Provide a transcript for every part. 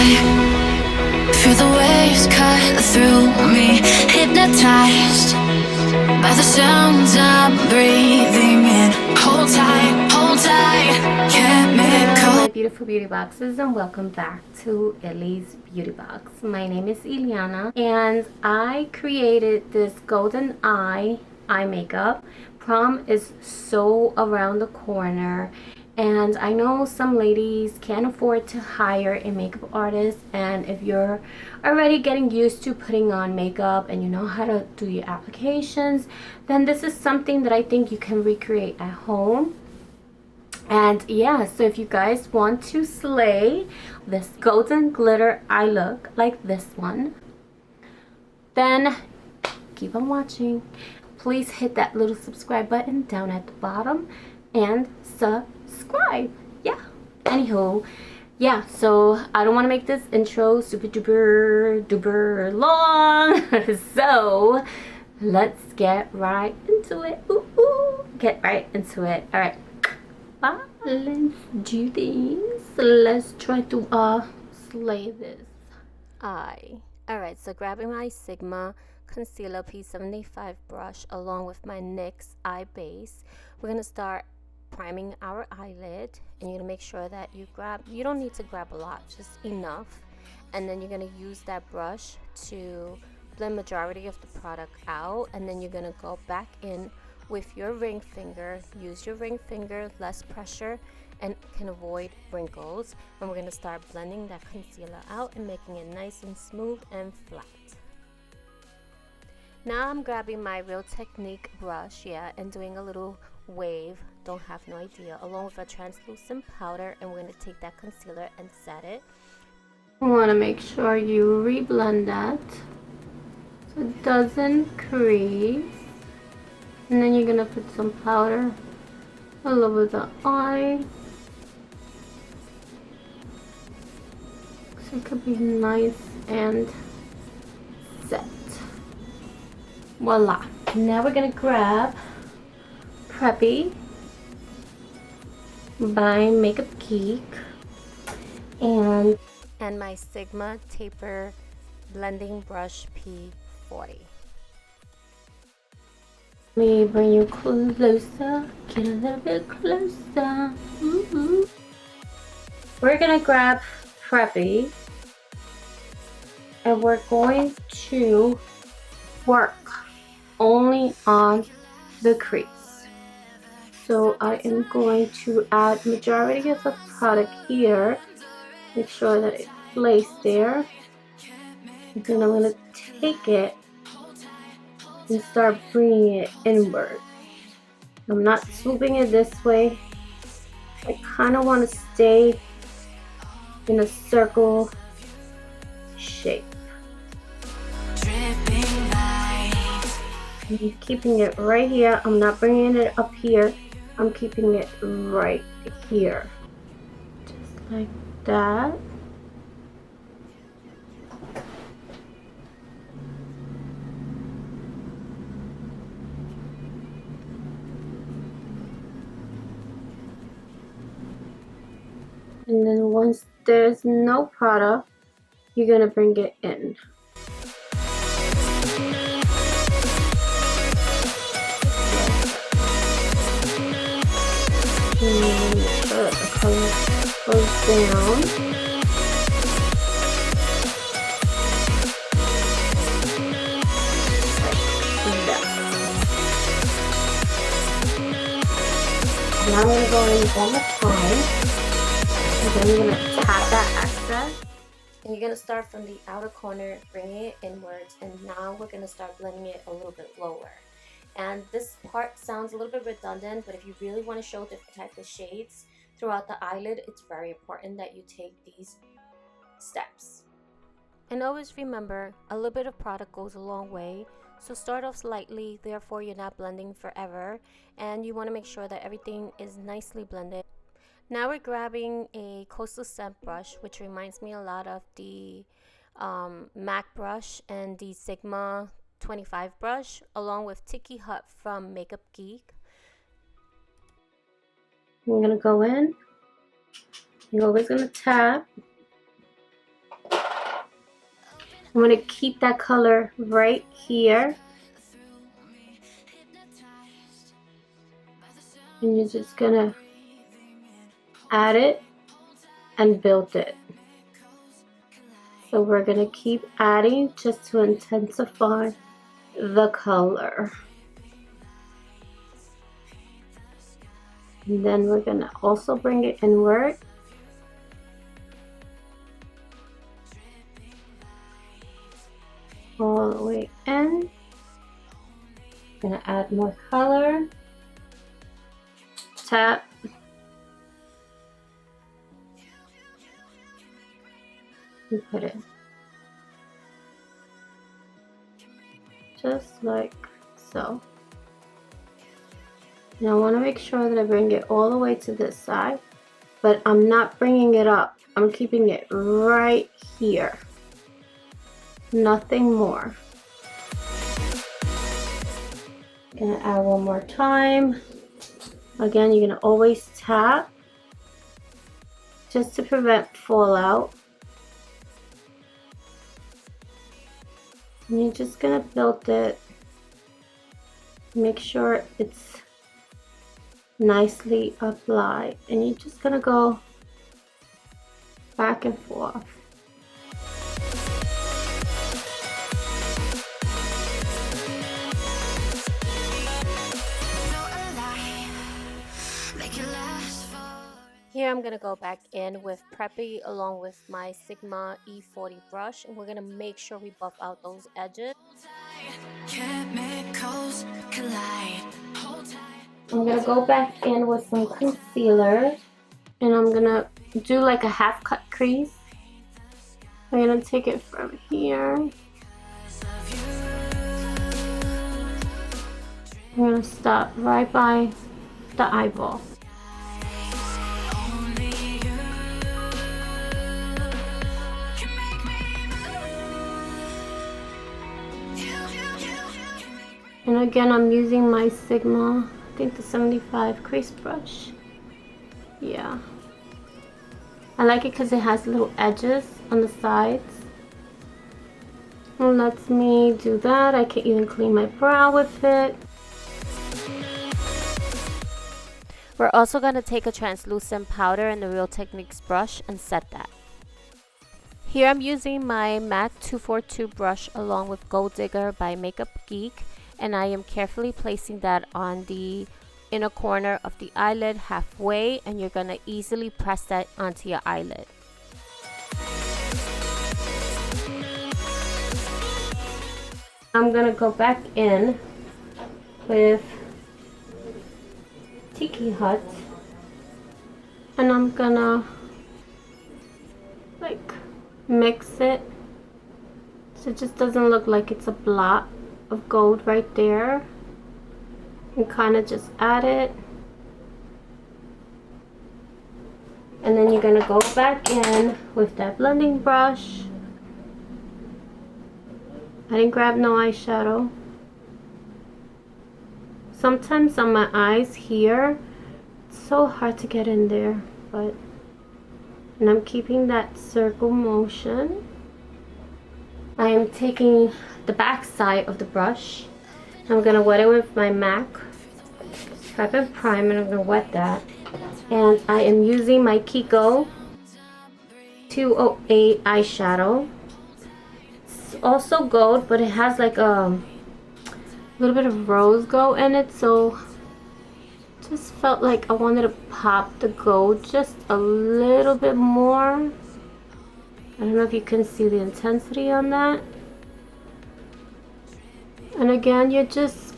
high, feel the waves cut through me, hypnotized by the sounds I'm breathing in. Hold tight, chemical. My beautiful beauty boxes, and welcome back to Ellie's Beauty Box. My name is Eliana, and I created this golden eye makeup. Prom is so around the corner, and I know some ladies can't afford to hire a makeup artist, and if you're already getting used to putting on makeup and you know how to do your applications, then this is something that I think you can recreate at home. And yeah, so if you guys want to slay this golden glitter eye look like this one, then keep on watching. Please hit that little subscribe button down at the bottom and subscribe. Yeah, anywho, yeah, so I don't want to make this intro super duper long. So let's get right into it. Get right into it. All right, let's do this. Let's try to slay this eye. All right, so grabbing my Sigma concealer P75 brush along with my NYX eye base, we're gonna start priming our eyelid, and you're gonna make sure that you don't need to grab a lot, just enough, and then you're gonna use that brush to blend majority of the product out, and then you're gonna go back in with your ring finger. Use your ring finger, less pressure, and can avoid wrinkles. And we're going to start blending that concealer out and making it nice and smooth and flat. Now I'm grabbing my Real Technique brush, and doing a little wave, don't have no idea, along with a translucent powder, and we're going to take that concealer and set it. You want to make sure you reblend that so it doesn't crease. And then you're gonna put some powder all over the eye, so it could be nice and set. Voila! Now we're gonna grab Preppy by Makeup Geek and my Sigma Taper Blending Brush P40. Let me bring you closer, get a little bit closer. We're gonna grab Preppy and we're going to work only on the crease. So I am going to add majority of the product here, make sure that it lays there, and then I'm gonna take it and start bringing it inward. I'm not swooping it this way. I kind of want to stay in a circle shape. I'm keeping it right here. I'm not bringing it up here. I'm keeping it right here. Just like that. And then once there's no product, you're gonna bring it in. And make sure that the color goes down. Like that. Now I'm gonna go in one more time. And then you're going to tap that excess, and you're going to start from the outer corner, bringing it inwards, and now we're going to start blending it a little bit lower. And this part sounds a little bit redundant, but if you really want to show different types of shades throughout the eyelid, it's very important that you take these steps. And always remember, a little bit of product goes a long way. So start off slightly, therefore you're not blending forever, and you want to make sure that everything is nicely blended. Now we're grabbing a Coastal Scent brush, which reminds me a lot of the MAC brush and the Sigma 25 brush, along with Tikki from Makeup Geek. I'm going to go in. You're always going to tap. I'm going to keep that color right here. And you're just going to add it and build it. So we're going to keep adding just to intensify the color. And then we're going to also bring it inward. All the way in. Gonna add more color. Tap. And put it. Just like so. Now I want to make sure that I bring it all the way to this side, but I'm not bringing it up. I'm keeping it right here. Nothing more. Gonna add one more time. Again, you're gonna always tap just to prevent fallout. And you're just gonna build it. Make sure it's nicely applied, and you're just gonna go back and forth. Here I'm gonna go back in with Preppy along with my Sigma E40 brush, and we're gonna make sure we buff out those edges. I'm gonna go back in with some concealer, and I'm gonna do like a half cut crease. I'm gonna take it from here. I'm gonna stop right by the eyeball. And again, I'm using my Sigma, I think the 75 crease brush. Yeah. I like it because it has little edges on the sides. It lets me do that. I can even clean my brow with it. We're also going to take a translucent powder and the Real Techniques brush and set that. Here I'm using my MAC 242 brush along with Gold Digger by Makeup Geek. And I am carefully placing that on the inner corner of the eyelid halfway, and you're going to easily press that onto your eyelid. I'm going to go back in with Tiki Hut, and I'm going to like mix it so it just doesn't look like it's a blot of gold right there, and kind of just add it, and then you're gonna go back in with that blending brush. I didn't grab no eyeshadow. Sometimes on my eyes here, it's so hard to get in there, and I'm keeping that circle motion. I am taking the back side of the brush. I'm gonna wet it with my MAC Prep and Prime, and I'm gonna wet that. And I am using my Kiko 208 eyeshadow. It's also gold, but it has like a little bit of rose gold in it, so just felt like I wanted to pop the gold just a little bit more. I don't know if you can see the intensity on that. And again, you're just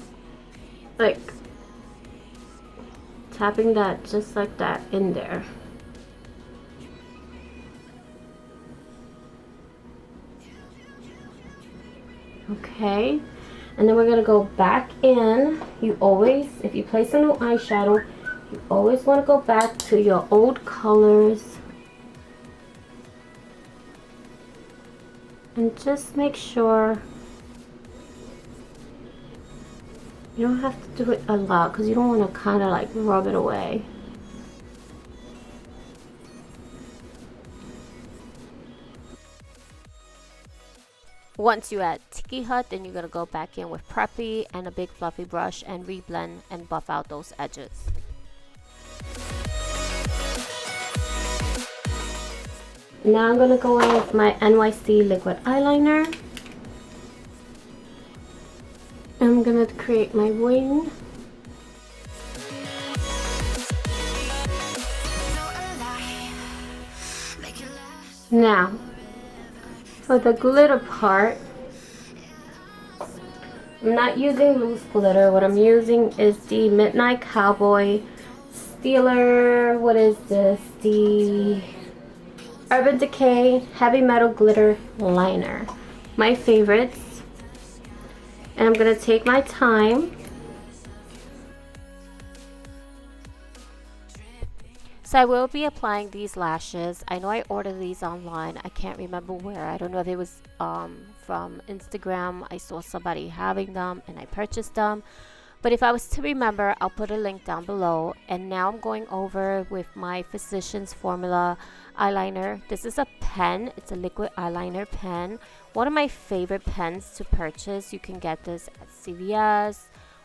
like tapping that just like that in there. Okay, and then we're gonna go back in. You always, if you place a new eyeshadow, you always want to go back to your old colors and just make sure. You don't have to do it a lot because you don't want to kind of like rub it away. Once you add Tiki Hut, then you're going to go back in with Preppy and a big fluffy brush and reblend and buff out those edges. Now I'm going to go in with my NYC liquid eyeliner. I'm going to create my wing. Now, for the glitter part, I'm not using loose glitter. What I'm using is the Midnight Cowboy Steeler. What is this? The Urban Decay Heavy Metal Glitter Liner. My favorites. And I'm going to take my time. So I will be applying these lashes. I know I ordered these online. I can't remember where. I don't know if it was from Instagram. I saw somebody having them and I purchased them. But if I was to remember, I'll put a link down below. And now I'm going over with my Physicians Formula eyeliner. This is a pen. It's a liquid eyeliner pen. One of my favorite pens to purchase. You can get this at CVS,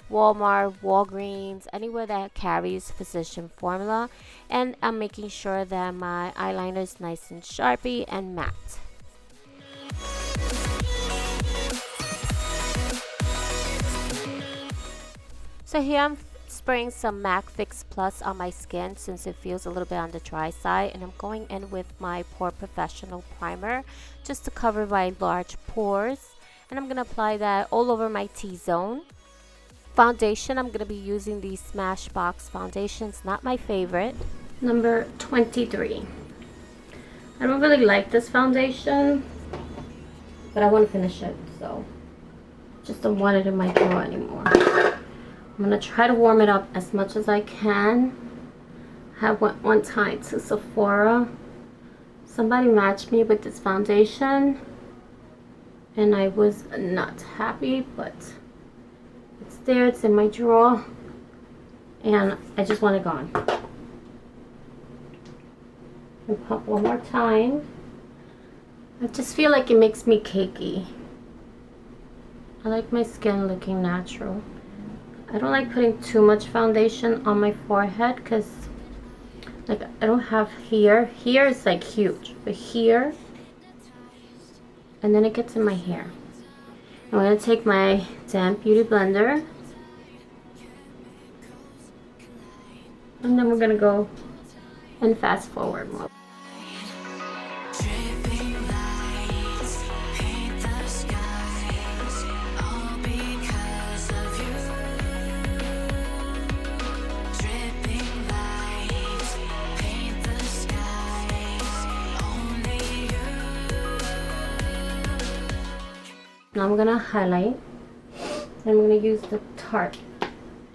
Walmart, Walgreens, anywhere that carries Physician Formula. And I'm making sure that my eyeliner is nice and sharpy and matte. So here I'm spraying some MAC Fix Plus on my skin since it feels a little bit on the dry side, and I'm going in with my porefessional primer just to cover my large pores, and I'm going to apply that all over my T-zone. Foundation, I'm going to be using the Smashbox foundation. It's not my favorite. Number 23. I don't really like this foundation, but I want to finish it, so just don't want it in my drawer anymore. I'm going to try to warm it up as much as I can. I went one time to Sephora. Somebody matched me with this foundation, and I was not happy, but it's there, it's in my drawer, and I just want it gone. And pump one more time. I just feel like it makes me cakey. I like my skin looking natural. I don't like putting too much foundation on my forehead because like I don't have here. Here is like huge, but here, and then it gets in my hair. I'm going to take my damp beauty blender, and then we're going to go in fast forward mode. Now I'm going to highlight, and I'm going to use the Tarte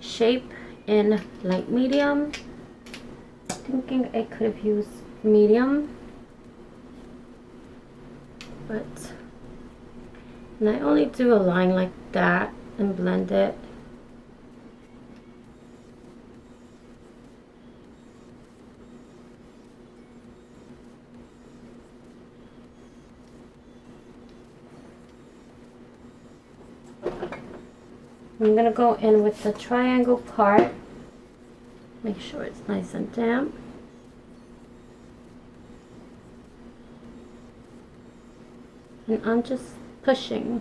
shape in light medium. Thinking I could have used medium, but and I only do a line like that and blend it. I'm going to go in with the triangle part. Make sure it's nice and damp. And I'm just pushing.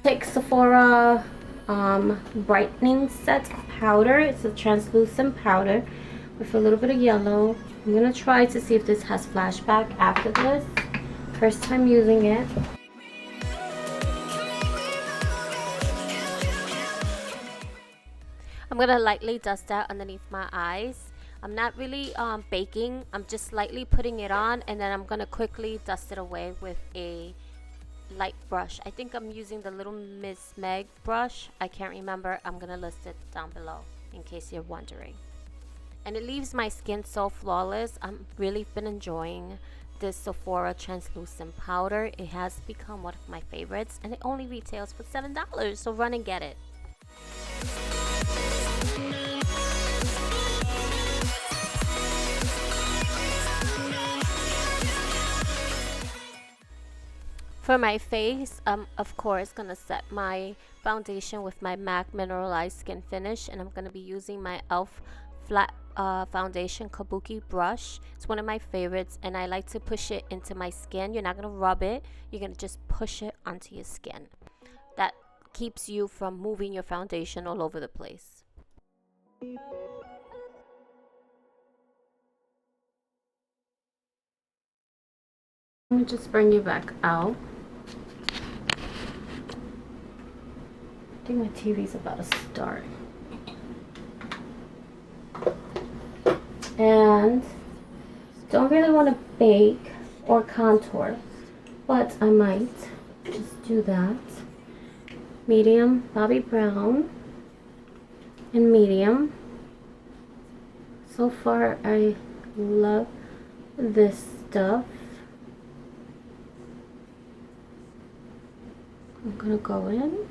Take Sephora brightening set powder. It's a translucent powder with a little bit of yellow. I'm gonna try to see if this has flashback after this. first time using it. I'm gonna lightly dust that underneath my eyes. I'm not really baking, I'm just lightly putting it on, and then I'm gonna quickly dust it away with a light brush. I think I'm using the Little Miss Meg brush. I can't remember. I'm gonna list it down below in case you're wondering. And it leaves my skin so flawless. I'm really been enjoying this Sephora translucent powder. It has become one of my favorites, and it only retails for $7, so run and get it. For my face, of course, gonna set my foundation with my MAC Mineralize Skin Finish, and I'm gonna be using my e.l.f. flat foundation kabuki brush. It's one of my favorites, and I like to push it into my skin. You're not gonna rub it, you're gonna just push it onto your skin. That keeps you from moving your foundation all over the place. Let me just bring you back out. I think my TV's about to start. And don't really want to bake or contour, but I might just do that. Medium Bobbi Brown and medium. So far I love this stuff. I'm gonna go in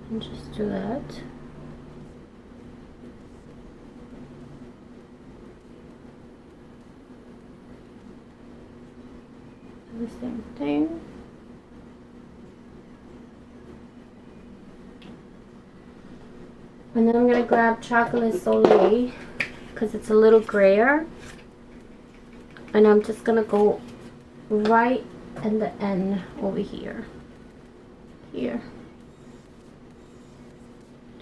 and just do that. Do the same thing. And then I'm gonna grab Chocolate Soleil because it's a little grayer, and I'm just gonna go right in the end over here,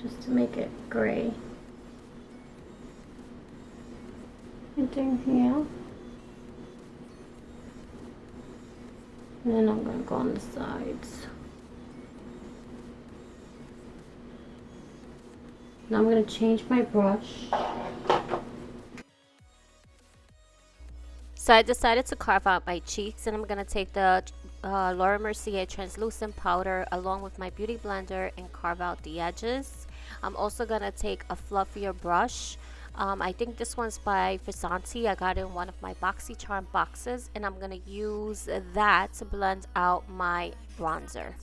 just to make it gray. And then here, and then I'm gonna go on the sides. Now I'm gonna change my brush. So I decided to carve out my cheeks, and I'm gonna take the Laura Mercier translucent powder along with my beauty blender and carve out the edges. I'm also gonna take a fluffier brush. I think this one's by Versanti. I got it in one of my BoxyCharm boxes, and I'm gonna use that to blend out my bronzer.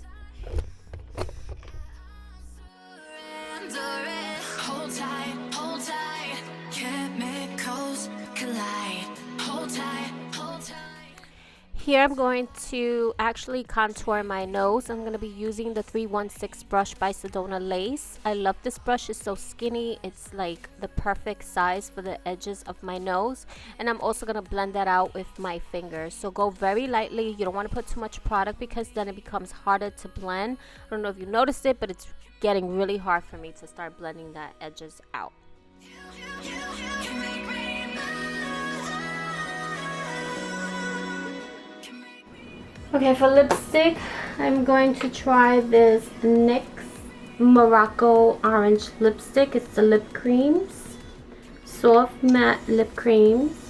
Hold tight, chemicals collide. Hold tight, hold tight. Here I'm going to actually contour my nose. I'm going to be using the 316 brush by Sedona Lace. I love this brush. It's so skinny. It's like the perfect size for the edges of my nose. And I'm also going to blend that out with my fingers. So go very lightly. You don't want to put too much product because then it becomes harder to blend. I don't know if you noticed it, but it's getting really hard for me to start blending that edges out. Okay, for lipstick, I'm going to try this NYX Morocco Orange lipstick. It's the lip creams, soft matte lip creams.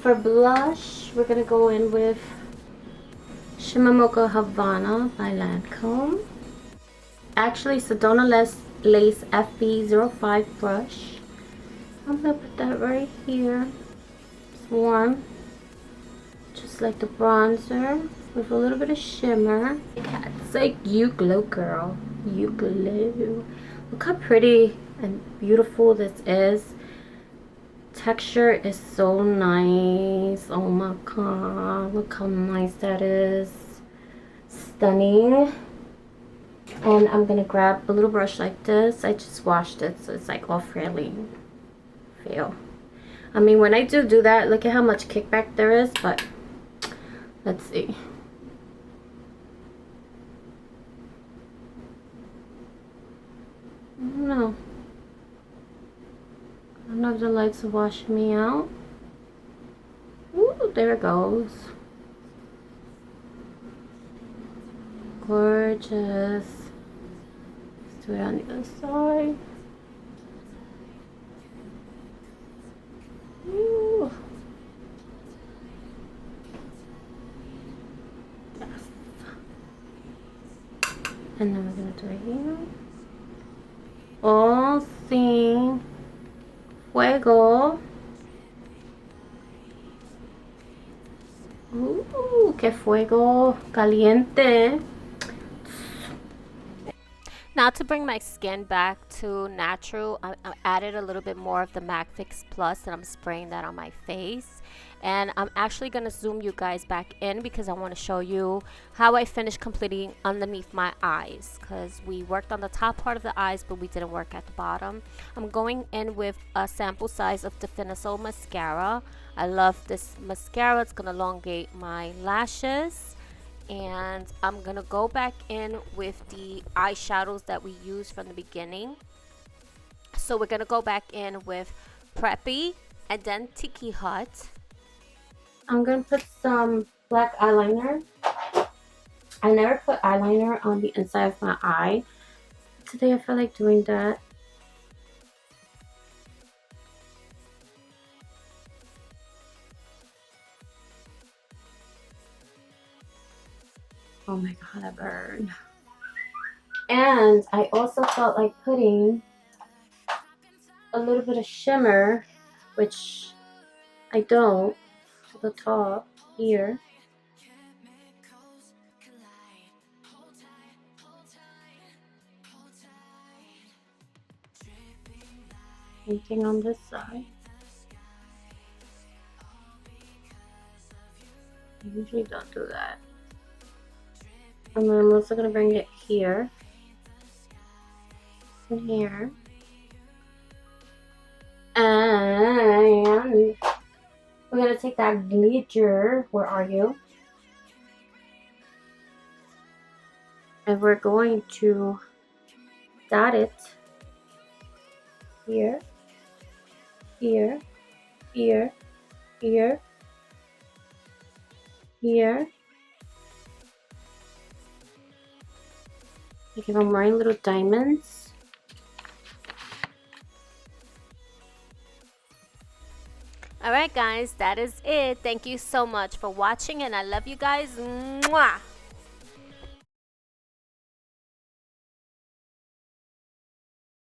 For blush, we're going to go in with Shimmer Mocha Havana by Lancome. Actually, Sedona Lace FB05 brush. I'm going to put that right here. It's warm. Just like the bronzer with a little bit of shimmer. It's like you glow, girl. You glow. Look how pretty and beautiful this is. Texture is so nice. Oh my god, look how nice that is. Stunning. And I'm gonna grab a little brush like this. I just washed it, so it's like all fairly fail. I mean, when I do that, look at how much kickback there is, but let's see. I don't know. I don't know if the lights are washing me out. Ooh, there it goes. Gorgeous. Let's do it on the other side. Ooh. Yes. And then we're gonna do it here. Oh, sin fuego. Que fuego caliente. Now to bring my skin back to natural, I added a little bit more of the MAC Fix Plus and I'm spraying that on my face. And I'm actually going to zoom you guys back in because I want to show you how I finished completing underneath my eyes. Because we worked on the top part of the eyes, but we didn't work at the bottom. I'm going in with a sample size of Definiso mascara. I love this mascara. It's going to elongate my lashes. And I'm gonna go back in with the eyeshadows that we used from the beginning. So we're gonna go back in with Preppy and then Tiki Hut. I'm gonna put some black eyeliner. I never put eyeliner on the inside of my eye. Today I feel like doing that. Oh my god, I burned. And I also felt like putting a little bit of shimmer, which I don't, to the top here. Same thing on this side. I usually don't do that. And then I'm also going to bring it here. And here. And we're going to take that glitter. Where are you? And we're going to dot it here, here, here, here, here. Like if I'm wearing little diamonds. Alright guys, that is it. Thank you so much for watching and I love you guys. Mwah!